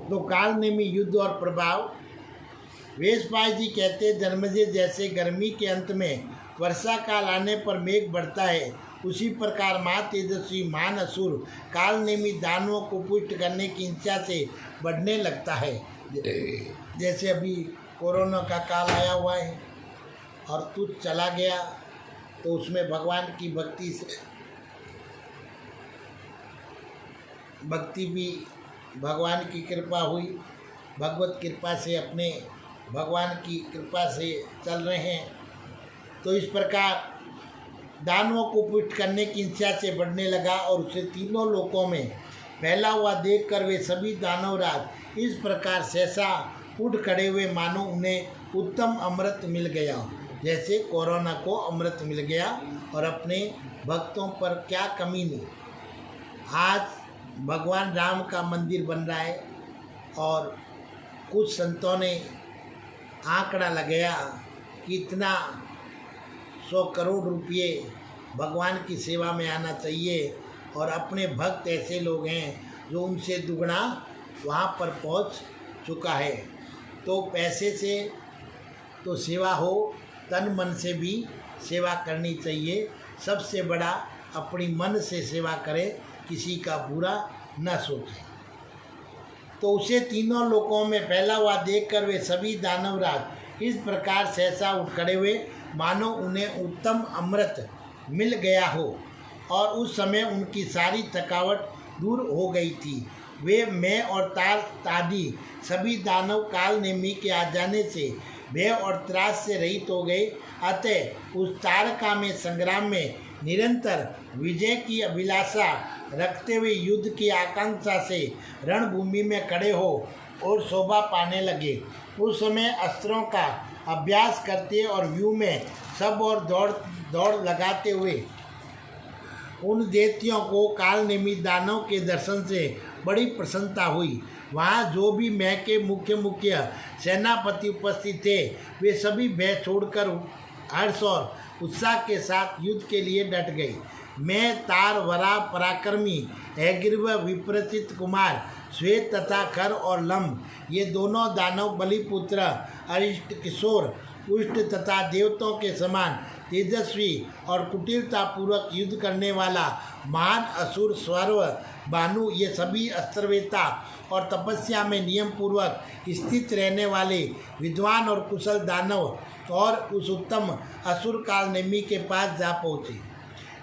तो कालनेमी युद्ध और प्रभाव। वेशपाल जी कहते हैं, जन्मजय जैसे गर्मी के अंत में वर्षा काल आने पर मेघ बढ़ता है, उसी प्रकार महा तेजस्वी महान असुर कालनेमी दानवों को पुष्ट करने की इच्छा से बढ़ने लगता है। जैसे अभी कोरोना का काल आया हुआ है और तुझ चला गया, तो उसमें भगवान की भक्ति भी भगवान की कृपा हुई, भगवत कृपा से अपने भगवान की कृपा से चल रहे हैं। तो इस प्रकार दानवों को पुष्ट करने की इच्छा से बढ़ने लगा और उसे तीनों लोकों में फैला हुआ देखकर वे सभी दानवराज इस प्रकार सहसा उठ खड़े हुए, मानो उन्हें उत्तम अमृत मिल गया। जैसे कोरोना को अमृत मिल गया और अपने भक्तों पर क्या कमी नहीं। आज भगवान राम का मंदिर बन रहा है और कुछ संतों ने आंकड़ा लगाया कि इतना 100 करोड़ रुपये भगवान की सेवा में आना चाहिए, और अपने भक्त ऐसे लोग हैं जो उनसे दुगना वहाँ पर पहुँच चुका है। तो पैसे से तो सेवा हो, तन मन से भी सेवा करनी चाहिए। सबसे बड़ा अपनी मन से सेवा करें, किसी का बुरा न सोचें। तो उसे तीनों लोकों में फैला हुआ देखकर वे सभी दानवराज इस प्रकार सहसा उठ खड़े हुए, मानो उन्हें उत्तम अमृत मिल गया हो, और उस समय उनकी सारी थकावट दूर हो गई थी। वे मैं और तार आदि सभी दानव कालनेमी के आ जाने से भय और त्रास से रहित हो गए। अतः उस तारका में संग्राम में निरंतर विजय की अभिलाषा रखते हुए युद्ध की आकांक्षा से रणभूमि में खड़े हो और शोभा पाने लगे। उस समय अस्त्रों का अभ्यास करते और व्यूह में सब और दौड़ लगाते हुए उन दैत्यों को कालनेमी दानव के दर्शन से बड़ी प्रसन्नता हुई। वहाँ जो भी मैं के मुख्य सेनापति उपस्थित थे, वे सभी भय छोड़कर हर्ष और उत्साह के साथ युद्ध के लिए डट गए। मैं तार वरा पराक्रमी हैग्रीव विप्रचित कुमार श्वेत तथा खर और लंब, ये दोनों दानव बलिपुत्र अरिष्ट किशोर पुष्ट तथा देवताओं के समान तेजस्वी और कुटिलतापूर्वक युद्ध करने वाला महान असुर स्वर्व भानु, ये सभी अस्त्रवेता और तपस्या में नियम पूर्वक स्थित रहने वाले विद्वान और कुशल दानव और उस उत्तम असुर कालनेमी के पास जा पहुँचे।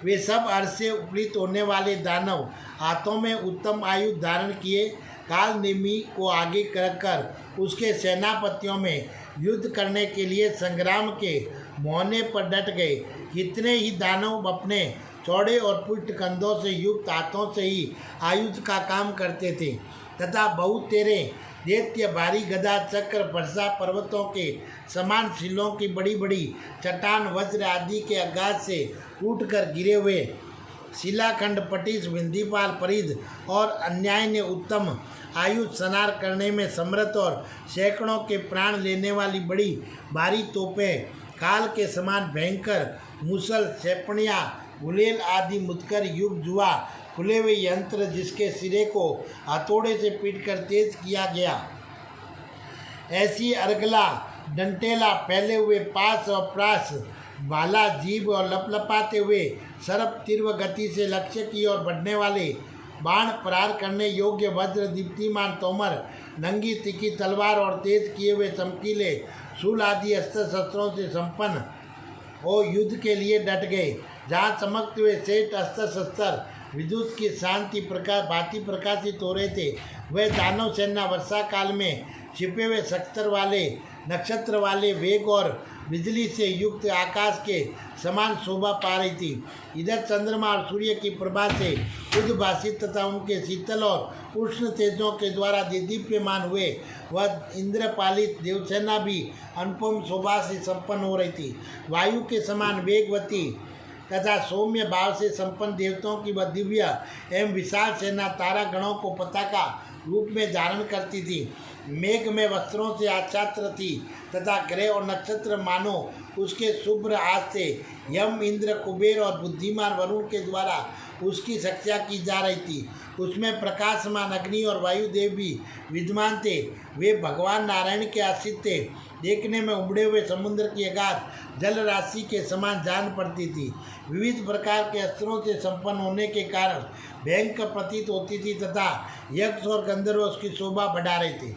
वे सब हर्ष से उपलित होने वाले दानव हाथों में उत्तम आयुध धारण किए कालनेमी को आगे कर उसके सेनापतियों में युद्ध करने के लिए संग्राम के मोहने पर डट गए। कितने ही दानव अपने चौड़े और पुष्ट कंधों से युक्त हाथों से ही आयुध का काम करते थे, तथा बहुत तेरे दैत्य भारी गदा चक्र वर्षा पर्वतों के समान शिलों की बड़ी बड़ी चट्टान वज्र आदि के आघात से टूटकर गिरे हुए शिलाखंड पटिश विंध्यपाल परिध और अन्याय ने उत्तम आयुध सनार करने में समर्थ और सैकड़ों के प्राण लेने वाली बड़ी भारी तोपें, काल के समान भयंकर मुसल, सेपणियाँ, गुलेल आदि मुदकर युग जुआ खुले हुए यंत्र जिसके सिरे को हथौड़े से पीटकर तेज किया गया, ऐसी अर्गला डंटेला फैले हुए पास और प्रास भाला जीभ और लपलपाते हुए सर्प तीव्र गति से लक्ष्य की ओर बढ़ने वाले बाण प्रहार करने योग्य वज्र दीप्तिमान तोमर, नंगी तिखी तलवार और तेज किए हुए चमकीले शूल आदि अस्त्र शस्त्रों से संपन्न हो युद्ध के लिए डट गए। जहाँ चमकते हुए सेठ अस्त्र शस्त्र विद्युत की शांति प्रकाश भांति प्रकाशित हो रहे थे, वह दानव सेना वर्षा काल में छिपे हुए नक्षत्र वाले वेग और बिजली से युक्त आकाश के समान शोभा पा रही थी। इधर चंद्रमा और सूर्य की प्रभा से उद्भासित तथा उनके शीतल और उष्ण तेजों के द्वारा दीप्यमान हुए वह इंद्रपालित देवसेना भी अनुपम शोभा से संपन्न हो रही थी। वायु के समान वेगवती तथा सौम्य भाव से संपन्न देवताओं की वह दिव्य एवं विशाल सेना तारा गणों को पताका रूप में धारण करती थी। मेघ में वस्त्रों से आच्छादित थी तथा ग्रह और नक्षत्र मानो उसके शुभ्र हाथ से यम, इंद्र, कुबेर और बुद्धिमान वरुण के द्वारा उसकी रक्षा की जा रही थी। उसमें प्रकाशमान अग्नि और वायुदेव भी विद्यमान थे। वे भगवान नारायण के आश्रित थे। देखने में उमड़े हुए समुद्र की अगाध जल राशि के समान जान पड़ती थी। विविध प्रकार के अस्त्रों से संपन्न होने के कारण भयंकर प्रतीत होती थी तथा यक्ष और गंधर्व उसकी शोभा बढ़ा रहे थे।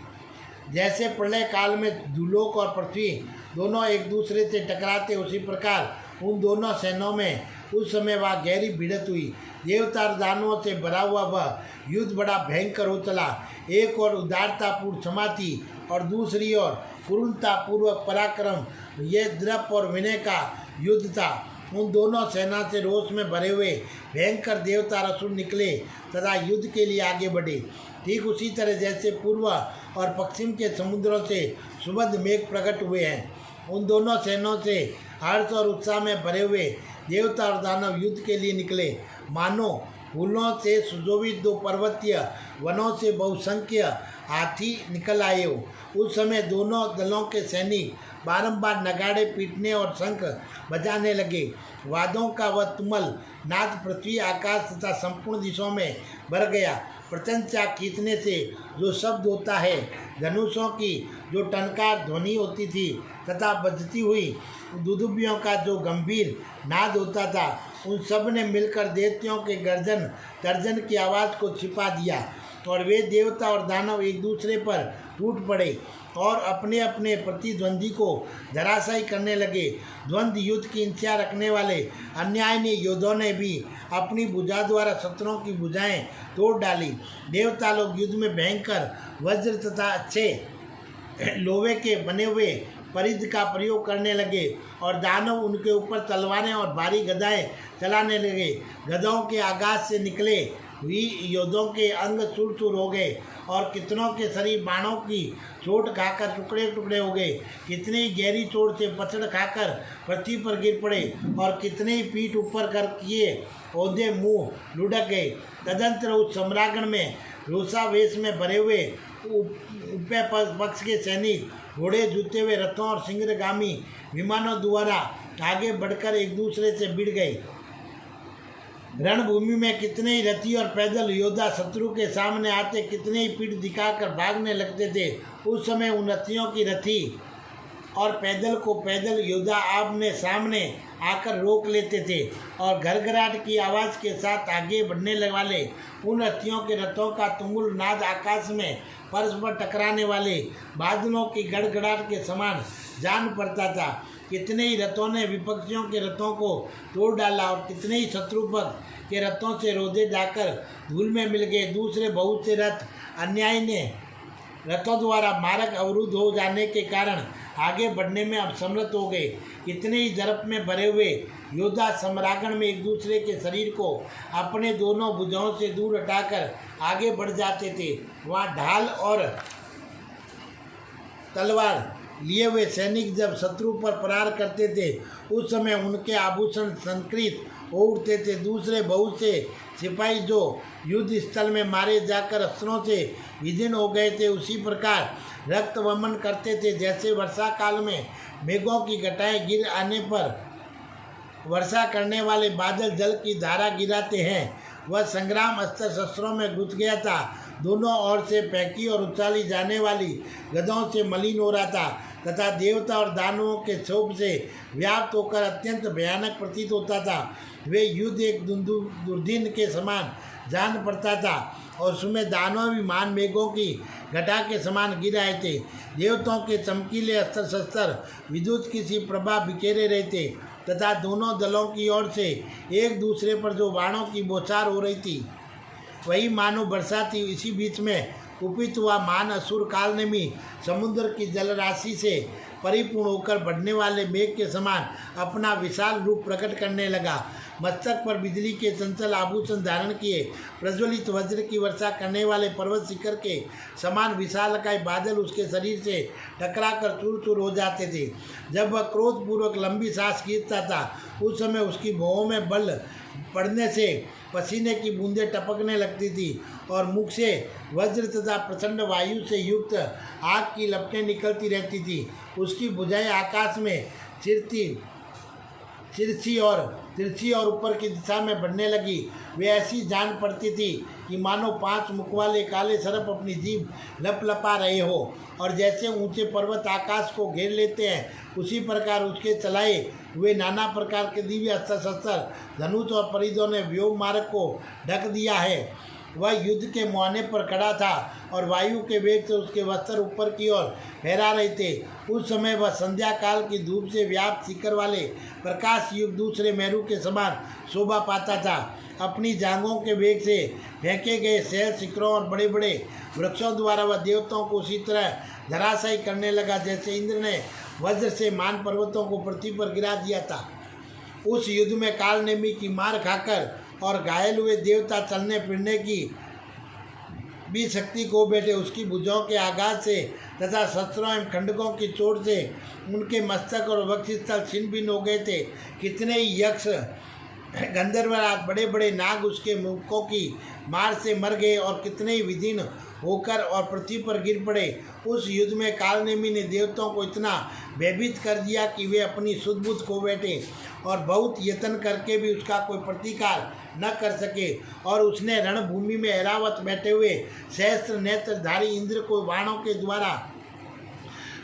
जैसे प्रलय काल में भूलोक और पृथ्वी दोनों एक दूसरे से टकराते, उसी प्रकार उन दोनों सेनाओं में उस समय वह गहरी भिड़त हुई। देवता और दानवों से भरा हुआ वह युद्ध बड़ा भयंकर हो चला। एक और उदारतापूर्ण क्षमा थी और दूसरी ओर क्रूरतापूर्वक पराक्रम, ये द्रव्य और विनय का युद्ध था। उन दोनों सेना से रोष में भरे हुए भयंकर देवता असुर निकले तथा युद्ध के लिए आगे बढ़े। ठीक उसी तरह जैसे पूर्व और पश्चिम के समुद्रों से सुबह मेघ प्रकट हुए हैं, उन दोनों सेनाओं से हर्ष और उत्साह में भरे हुए देवता और दानव युद्ध के लिए निकले। मानो फूलों से सुशोभित दो पर्वतीय वनों से बहुसंख्य हाथी निकल आए हो। उस समय दोनों दलों के सैनिक बारंबार नगाड़े पीटने और शंख बजाने लगे। वादों का वह तुमल नाद पृथ्वी, आकाश तथा संपूर्ण दिशाओं में भर गया। प्रचंड चाक खींचने से जो शब्द होता है, धनुषों की जो टनकार ध्वनि होती थी तथा बजती हुई दुदुभियों का जो गंभीर नाद होता था, उन सब ने मिलकर देवताओं के गर्जन तर्जन की आवाज़ को छिपा दिया और वे देवता और दानव एक दूसरे पर टूट पड़े और अपने अपने प्रतिद्वंदी को धराशायी करने लगे। द्वंद्व युद्ध की इच्छा रखने वाले अन्यायी योद्धाओं ने भी अपनी भुजा द्वारा शत्रुओं की भुजाएं तोड़ डाली। देवता लोग युद्ध में भयंकर वज्र तथा अच्छे लोहे के बने हुए परिध का प्रयोग करने लगे और दानव उनके ऊपर तलवारें और भारी गदाएं चलाने लगे। गदाओं के आगाज से निकले हुई योद्धों के अंग चूर चूर हो गए और कितनों के शरीर बाणों की चोट खाकर टुकड़े टुकड़े हो गए। कितने ही गहरी चोट से पछड़ खाकर पृथ्वी पर गिर पड़े और कितने ही पीठ ऊपर कर किए औंधे मुंह लुढ़क गए। तदंतर उस सम्रागण में रोषावेश में भरे हुए उपे पक्ष के सैनिक घोड़े जूते हुए रथों और सिंहगामी विमानों द्वारा आगे बढ़कर एक दूसरे से भिड़ गए। रणभूमि में कितने ही रथी और पैदल योद्धा शत्रु के सामने आते, कितने ही पीठ दिखाकर भागने लगते थे। उस समय उन रथियों की रथी और पैदल को पैदल योद्धा आमने सामने आकर रोक लेते थे और घरघराहट की आवाज़ के साथ आगे बढ़ने वाले उन रथियों के रथों का तुमुल नाद आकाश में परस्पर टकराने वाले बादलों की गड़गड़ाहट के समान जान पड़ता था। कितने ही रथों ने विपक्षियों के रथों को तोड़ डाला और कितने ही शत्रु पक्ष के रथों से रोधे जाकर धूल में मिल गए। दूसरे बहुत से रथ अन्यायी ने रथों द्वारा मार्ग अवरुद्ध हो जाने के कारण आगे बढ़ने में असमर्थ हो गए। कितने ही दर्प में भरे हुए योद्धा सम्रागण में एक दूसरे के शरीर को अपने दोनों भुजाओं से दूर हटाकर आगे बढ़ जाते थे। वहाँ ढाल और तलवार लिए हुए सैनिक जब शत्रु पर प्रहार करते थे, उस समय उनके आभूषण संकृत हो उठते थे। दूसरे बहुत से सिपाही जो युद्ध स्थल में मारे जाकर अस्त्रों से विदीर्ण हो गए थे, उसी प्रकार रक्त वमन करते थे। जैसे वर्षा काल में मेघों की घटाएं गिर आने पर वर्षा करने वाले बादल जल की धारा गिराते हैं, वह संग्राम अस्त्र शस्त्रों में घुस गया था। दोनों ओर से फेंकी और उछाली जाने वाली गदों से मलिन हो रहा था तथा देवता और दानवों के क्षोभ से व्याप्त होकर अत्यंत भयानक प्रतीत होता था। वे युद्ध एक दुर्दिन के समान जान पड़ता था और उसमें दानव भी मान मेघों की घटा के समान गिर आए थे। देवताओं के चमकीले अस्त्र शस्त्र विद्युत की सी प्रभा बिखेरे रहे थे तथा दोनों दलों की ओर से एक दूसरे पर जो बाणों की बौछार हो रही थी, वही मानो वर्षा थी। इसी बीच में कुपित हुआ मान असुर काल ने भी समुद्र की जलराशि से परिपूर्ण होकर बढ़ने वाले मेघ के समान अपना विशाल रूप प्रकट करने लगा। मस्तक पर बिजली के चंचल आभूषण धारण किए, प्रज्वलित वज्र की वर्षा करने वाले पर्वत शिखर के समान विशालकाय बादल उसके शरीर से टकराकर चूर चूर हो जाते थे। जब वह क्रोधपूर्वक लंबी सांस खींचता था, उस समय उसकी भौहों में बल पड़ने से पसीने की बूंदें टपकने लगती थी और मुख से वज्र तथा प्रचंड वायु से युक्त आग की लपटें निकलती रहती थी। उसकी भुजाएं आकाश में तिरछी और ऊपर की दिशा में बढ़ने लगी। वे ऐसी जान पड़ती थी कि मानो 5 मुख वाले काले सर्प अपनी जीभ लपलपा रहे हो, और जैसे ऊंचे पर्वत आकाश को घेर लेते हैं, उसी प्रकार उसके चलाए हुए नाना प्रकार के दिव्य अस्त्र शस्त्र, धनुष और परिधों ने व्योम मार्ग को ढक दिया है। वह युद्ध के मुहाने पर खड़ा था और वायु के वेग से उसके वस्त्र ऊपर की ओर फहरा रहे थे। उस समय वह संध्या काल की धूप से व्याप्त शिखर वाले प्रकाश युक्त दूसरे मेरू के समान शोभा पाता था। अपनी जांघों के वेग से फेंके गए शहर शिखरों और बड़े बड़े वृक्षों द्वारा वह देवताओं को उसी तरह धराशायी करने लगा जैसे इंद्र ने वज्र से मान पर्वतों को पृथ्वी पर गिरा दिया था। उस युद्ध में कालनेमी की मार खाकर और घायल हुए देवता चलने फिरने की भी शक्ति को बैठे। उसकी भुजाओं के आघात से तथा शस्त्रों एवं खंडकों की चोट से उनके मस्तक और वक्षस्थल छिन्न भिन्न हो गए थे। कितने ही यक्ष गंधर्वराज बड़े बड़े नाग उसके मुखों की मार से मर गए और कितने ही विदीर्ण होकर और पृथ्वी पर गिर पड़े। उस युद्ध में कालनेमी ने देवताओं को इतना भयभीत कर दिया कि वे अपनी सुध बुद्ध खो बैठे और बहुत यत्न करके भी उसका कोई प्रतिकार न कर सके। और उसने रणभूमि में ऐरावत बैठे हुए सहस्त्र नेत्रधारी इंद्र को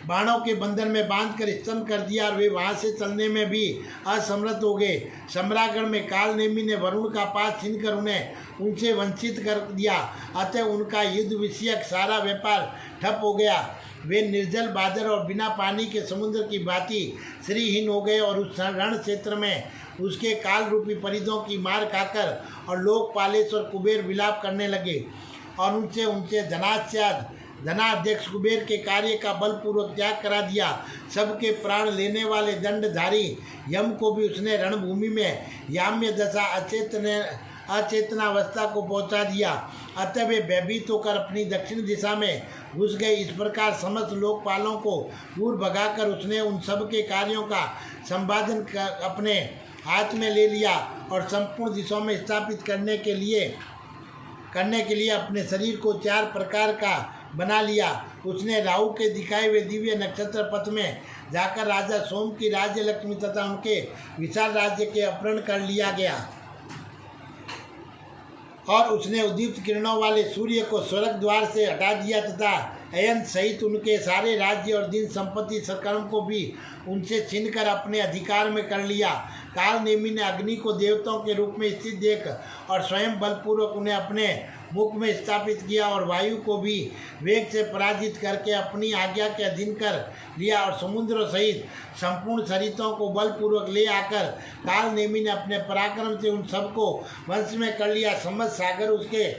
बाणों के बंधन में बांधकर स्तंभ कर दिया और वे वहां से चलने में भी असमर्थ हो गए। सम्रागण में कालनेमी ने वरुण का पास छीनकर उन्हें उनसे वंचित कर दिया, अतः उनका युद्ध विषयक सारा व्यापार ठप हो गया। वे निर्जल बादल और बिना पानी के समुद्र की भांति श्रीहीन हो गए और उस रण क्षेत्र में उसके काल रूपी परिधों की मार खाकर और लोकपालेश और कुबेर विलाप करने लगे और उनसे धनाध्यक्ष कुबेर के कार्य का बलपूर्वक त्याग करा दिया। सबके प्राण लेने वाले दंडधारी यम को भी उसने रणभूमि में याम्य दशा अचेतनावस्था को पहुंचा दिया। अतः वे भयभीत होकर अपनी दक्षिण दिशा में घुस गए। इस प्रकार समस्त लोकपालों को दूर भगाकर उसने उन सब के कार्यों का संपादन अपने हाथ में ले लिया और संपूर्ण दिशाओं में स्थापित करने के लिए अपने शरीर को 4 प्रकार का बना लिया। उसने राहु के दिखाए हुए दिव्य नक्षत्र पथ में जाकर राजा सोम की राज्य लक्ष्मी तथा उनके विशाल राज्य के अपहरण कर लिया गया और उसने उद्दीप्त किरणों वाले सूर्य को स्वर्ग द्वार से हटा दिया तथा अयन सहित उनके सारे राज्य और दिन संपत्ति सकर्म को भी उनसे छीनकर अपने अधिकार में कर लिया। कालनेमी ने अग्नि को देवताओं के रूप में स्थित देख और स्वयं बलपूर्वक उन्हें अपने मुख में स्थापित किया और वायु को भी वेग से पराजित करके अपनी आज्ञा के अधीन कर लिया और समुद्र सहित संपूर्ण सरितों को बलपूर्वक ले आकर कालनेमी ने अपने पराक्रम से उन सबको वंश में कर लिया। समस्त सागर उसके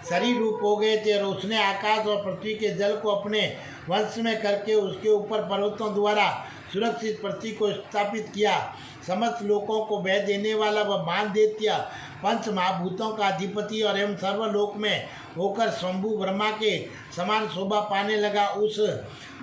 शरीर रूप हो गए थे और उसने आकाश और पृथ्वी के जल को अपने वंश में करके उसके ऊपर पर्वतों द्वारा सुरक्षित पृथ्वी को स्थापित किया। समस्त लोकों को बह देने वाला वह महान दैत्य पंच महाभूतों का अधिपति और एवं सर्वलोक में होकर शंभु ब्रह्मा के समान शोभा पाने लगा। उस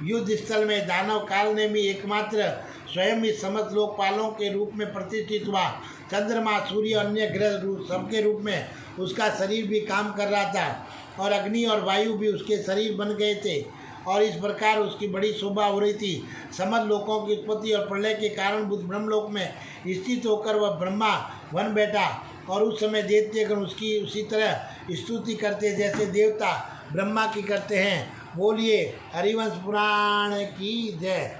युद्ध स्थल में दानव कालनेमी एकमात्र स्वयं ही समस्त लोकपालों के रूप में प्रतिष्ठित हुआ। चंद्रमा सूर्य अन्य ग्रह सबके रूप में उसका शरीर भी काम कर रहा था और अग्नि और वायु भी उसके शरीर बन गए थे और इस प्रकार उसकी बड़ी शोभा हो रही थी। समस्त लोकों की उत्पत्ति और प्रलय के कारण बुद्ध ब्रह्मलोक में स्थित होकर वह ब्रह्मा बन बैठा और उस समय दैत्यगण उसकी उसी तरह स्तुति करते जैसे देवता ब्रह्मा की करते हैं। बोलिए हरिवंश पुराण की जय।